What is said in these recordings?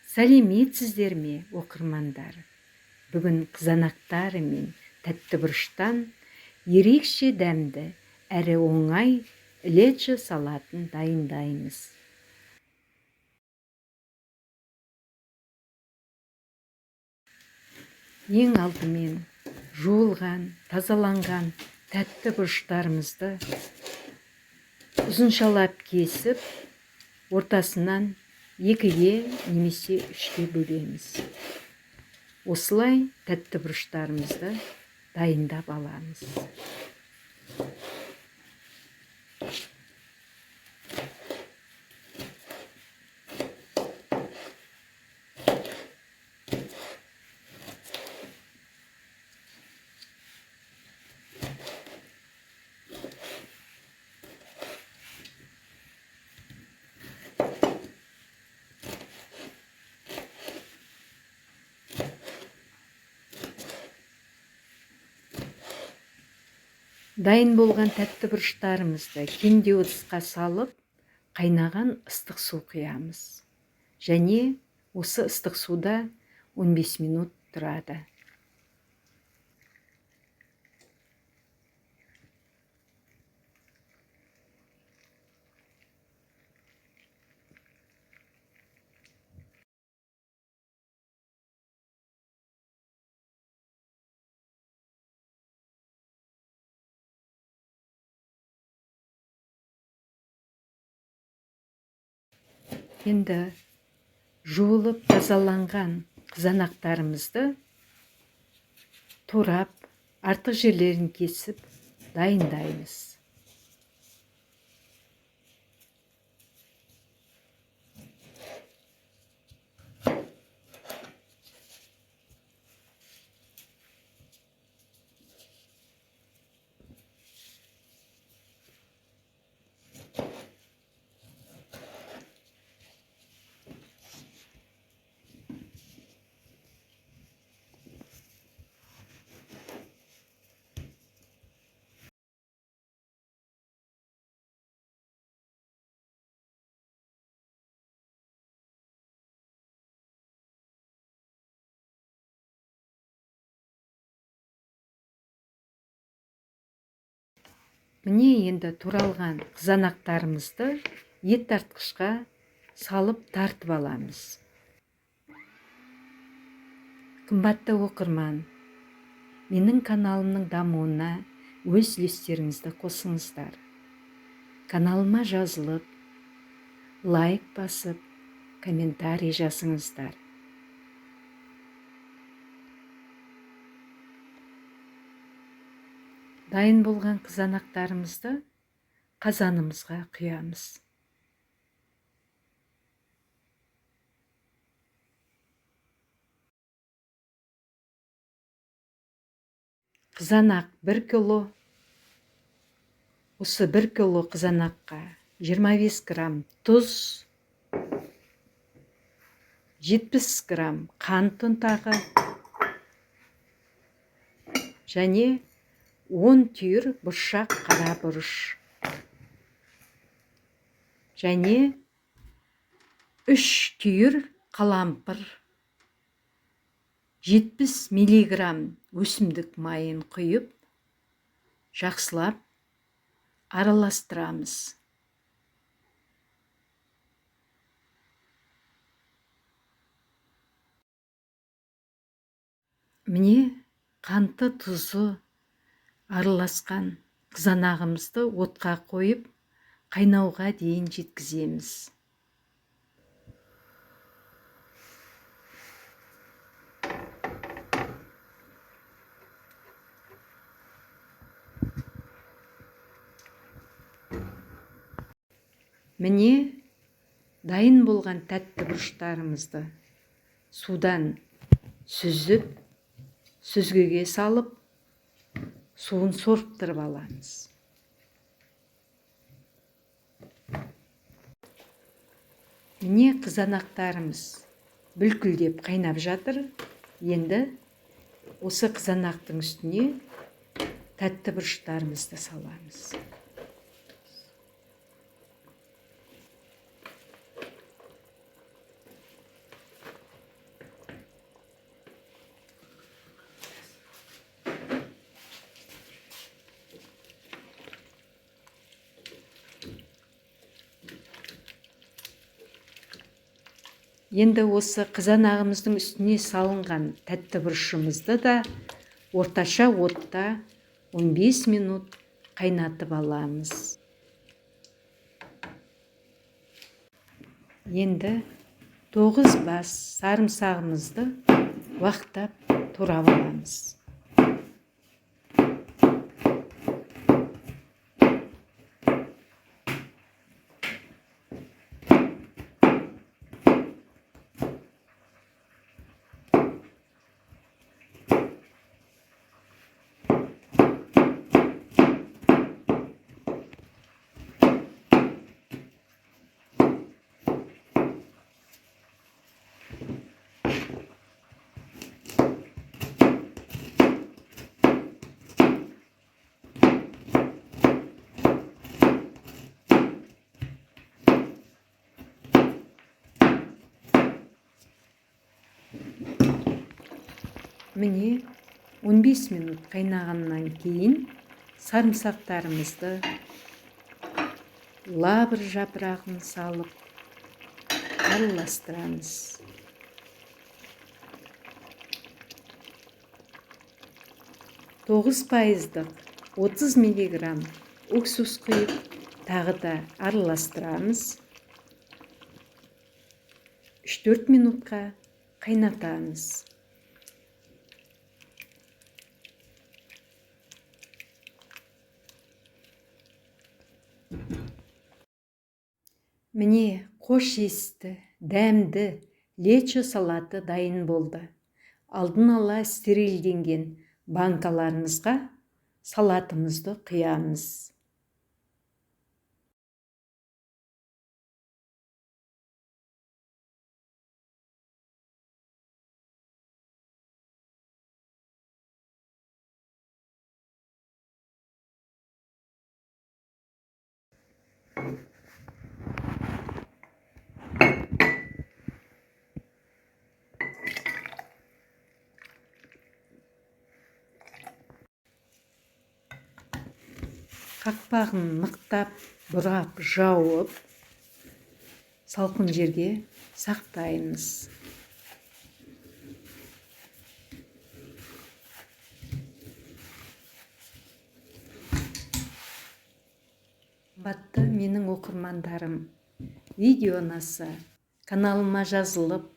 Сәлеметсіздер ме, оқырмандар? Бүгін қызанақтар мен тәтті бұрыштан ерекше дәмді әрі оңай лечо салатын дайындаймыз. Ең алдымен жуылған, тазаланған тәтті бұрыштарымызды ұзыншалап кесіп, ортасынан 2-ге немесе 3-ге бөлеміз. Осылай тәтті бұрыштарымызды дайындап аламыз. Дайын болған тәтті бұрыштарымызды кенде ыдысқа салып, қайнаған ыстық су құямыз. Және осы ыстық суда 15 минут тұрады. Енді жуылып тазаланған қызанақтарымызды турап, артық жерлерін кесіп дайындаймыз. Міне енді туралған қызанақтарымызды ет тартқышқа салып тартып аламыз. Қымбатты оқырман, менің каналымның дамуына өз үлестеріңізді қосыңыздар. Каналыма жазылып, лайк басып, комментарий жазыңыздар. Дайын болған қызанақтарымызды қазанымызға құямыз. Қызанақ 1 кило. Осы 1 кило қызанаққа 25 грамм тұз, 70 грамм қант ұнтағы және 10 түйір бұршақ қара бұрыш. Және 3 түйір қалампыр, 70 миллиграмм өсімдік майын құйып, жақсылап араластырамыз. Міне қанты тұзы араласқан қызанағымызды отқа қойып, қайнауға дейін жеткіземіз. Міне дайын болған тәтті бұрыштарымызды судан сүзіп, сүзгіге салып, суын сорттырып аламыз. Міне қызанақтарымыз бүлкілдеп қайнап жатыр. Енді осы қызанақтың үстіне тәтті бұрыштарымызды саламыз. Енді осы қызанағымыздың үстіне салынған тәтті бұрышымызды да орташа отта 15 минут қайнатып аламыз. Енді 9 бас сарымсағымызды уақтап турап аламыз. Міне 15 минут қайнағаннан кейін сарымсақтарымызды лавр жапырағын салып араластырамыз. Тоғыз пайыздық 30 миллиграмм уксус құйып тағы да араластырамыз. 3-4 минутқа қайнатамыз. Міне қош иісті, дәмді лечо салаты дайын болды. Алдын ала стерильденген банкаларымызға салатымызды құямыз. Қақпағын мықтап бұрап жауып, салқын жерге сақтаймыз. Қымбатты менің оқырмандарым, видео ұнаса, каналыма жазылып,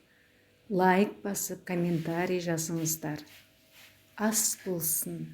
лайк басып, комментарий жазыңыздар. Ас болсын.